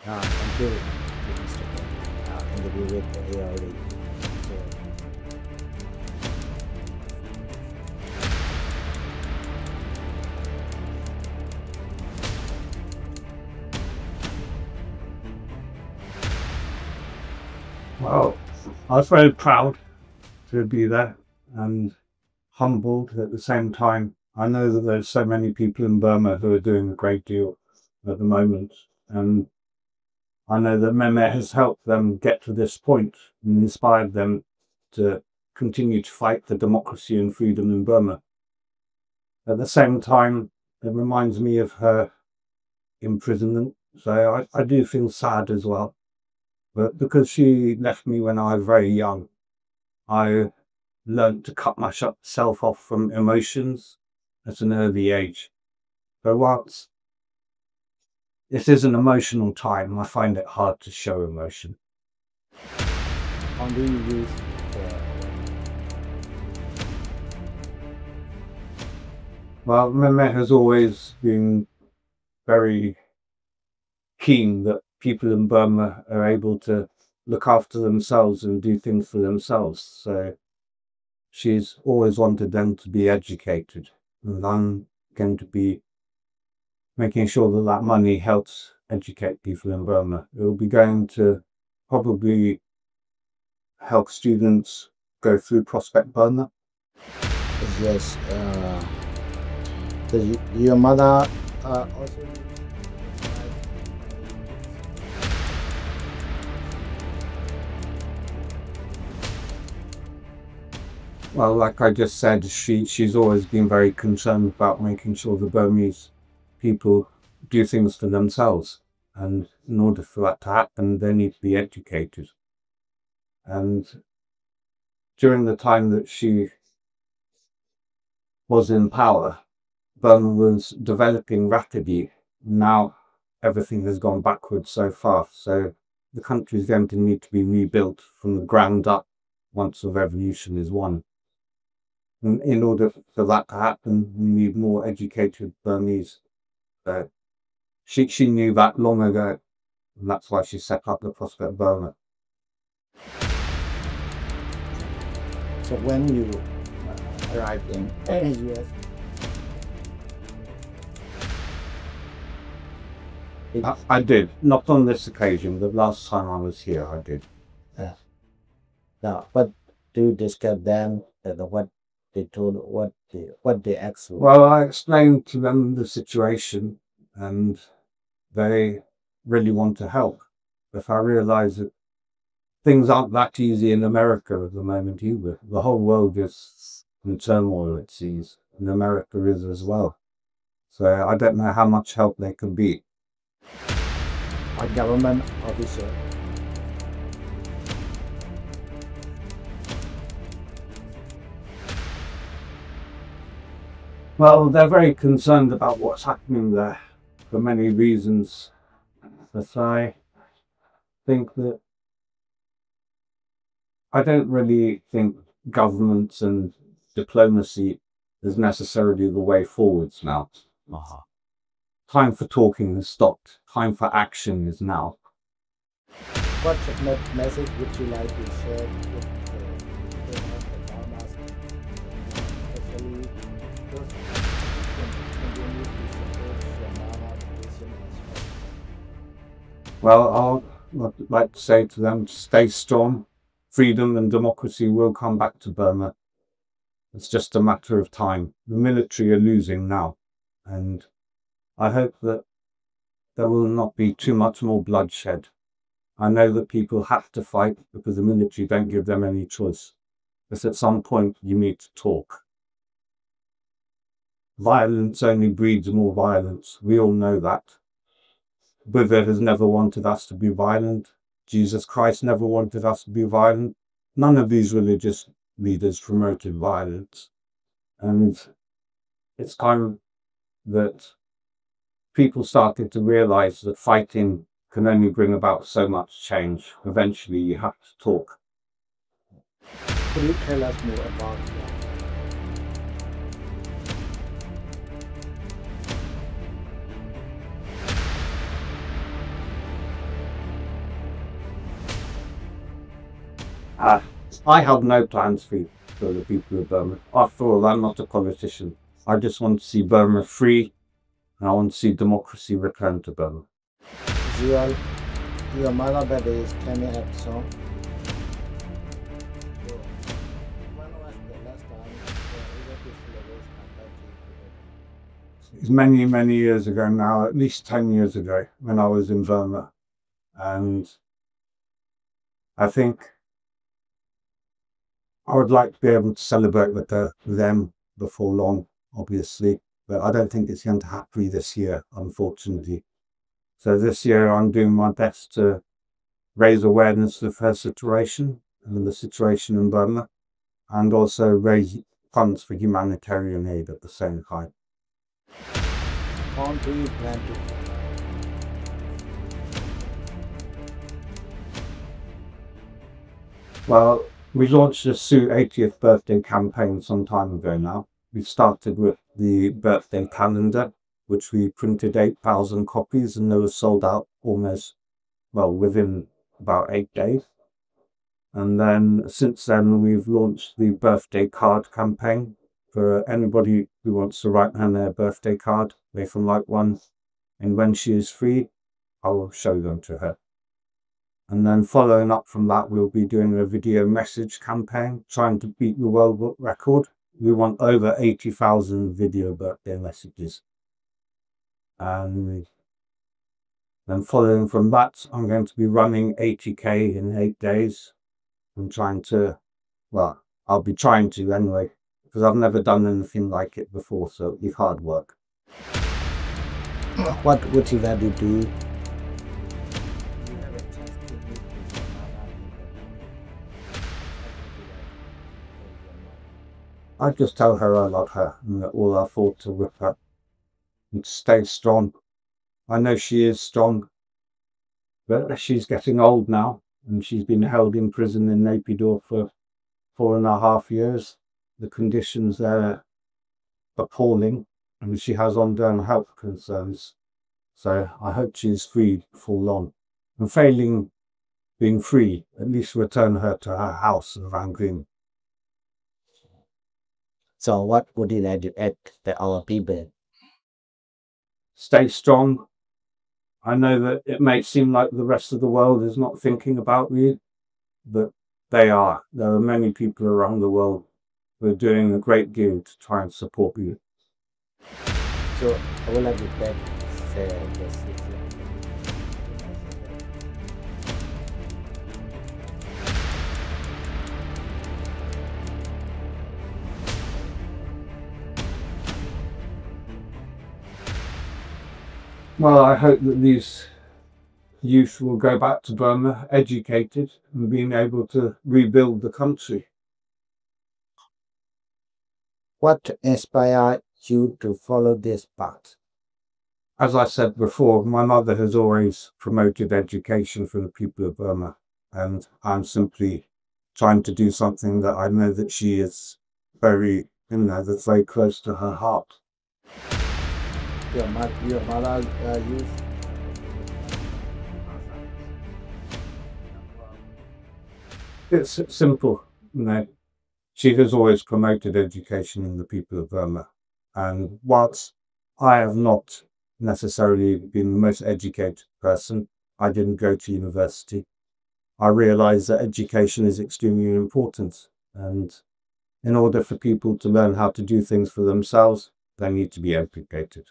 Thank you, Mr. Paul. Interview with ARD. So, Well, I was very proud to be there and humbled at the same time. I know that there's so many people in Burma who are doing a great deal at the moment, and I know that Mehmet has helped them get to this point and inspired them to continue to fight for democracy and freedom in Burma. At the same time, it reminds me of her imprisonment, so I do feel sad as well. But because she left me when I was very young, I learned to cut myself off from emotions at an early age. So whilst this is an emotional time, I find it hard to show emotion. how do you use the Well, Mehmet has always been very keen that people in Burma are able to look after themselves and do things for themselves. So she's always wanted them to be educated. And I'm going to be making sure that that money helps educate people in Burma. It will be going to probably help students go through Prospect Burma. yes? Your mother also. Well, like I just said, she's always been very concerned about making sure the Burmese people do things for themselves. And in order for that to happen, they need to be educated. And during the time that she was in power, Burma was developing rapidly. Now everything has gone backwards so fast. So the country is going to need to be rebuilt from the ground up once the revolution is won. And in order for that to happen, we need more educated Burmese. She knew that long ago, and that's why she set up the Prospect Burma. So when you arrived in US, I did, not on this occasion. The last time I was here, I did. now what do you discuss then? What they told, what they actually. Well, I explained to them the situation, and they really want to help. But I realise that things aren't that easy in America at the moment either. The whole world is in turmoil, it seems, and America is as well. So I don't know how much help they can be. A government official. Well, they're very concerned about what's happening there for many reasons. But I think that I don't really think governments and diplomacy is necessarily the way forwards now. Time for talking has stopped. Time for action is now. What message would you like to share with the people of the Bahamas, especially those who continue to support Myanmar position as well? Well, I'd like to say to them, stay strong. Freedom and democracy will come back to Burma. It's just a matter of time. The military are losing now, and I hope that there will not be too much more bloodshed. I know that people have to fight because the military don't give them any choice. But at some point you need to talk. Violence only breeds more violence. We all know that. Buddha has never wanted us to be violent. Jesus Christ never wanted us to be violent. None of these religious leaders promoted violence. And it's time that people started to realize that fighting can only bring about so much change. Eventually you have to talk. Could you tell us more about that? I have no plans for the people of Burma. After all, I'm not a politician. I just want to see Burma free, and I want to see democracy return to Burma. Your mother birthday is coming up soon. So, when was the last time you were able to celebrate her birthday? It's many, many years ago now, at least 10 years ago, when I was in Burma. And I think I would like to be able to celebrate with them before long, obviously. But I don't think it's going to happen this year, unfortunately. So this year I'm doing my best to raise awareness of her situation and the situation in Burma, and also raise funds for humanitarian aid at the same time. How do you plan to? Well, we launched the Sue 80th birthday campaign some time ago now. We started with the birthday calendar, which we printed 8,000 copies, and they were sold out almost, well, within about 8 days. And then since then, we've launched the birthday card campaign for anybody who wants to write down their birthday card. They can write one, and when she is free, I will show them to her. And then following up from that, we'll be doing a video message campaign, trying to beat the world record. We want over 80,000 video birthday messages. And then following from that, I'm going to be running 80k in 8 days. I'm trying to, well, I'll be trying to anyway, because I've never done anything like it before, so it'll be hard work. What would you rather do? I just tell her I love her and that all our thoughts are with her, and stay strong. I know she is strong, but she's getting old now, and she's been held in prison in Naypyidaw for 4.5 years. The conditions there are appalling, and she has ongoing health concerns. So I hope she's free before long. And failing being free, at least return her to her house in Rangoon. So what would you like to add to our people? Stay strong. I know that it may seem like the rest of the world is not thinking about you, but they are. There are many people around the world who are doing a great deal to try and support you. So I would like to thank this. Well, I hope that these youth will go back to Burma educated and being able to rebuild the country. What inspired you to follow this path? As I said before, my mother has always promoted education for the people of Burma, and I'm simply trying to do something that I know that she is very, that's very close to her heart. Your mother used. It's simple, She has always promoted education in the people of Burma, and whilst I have not necessarily been the most educated person, I didn't go to university. I realised that education is extremely important, and in order for people to learn how to do things for themselves, they need to be educated.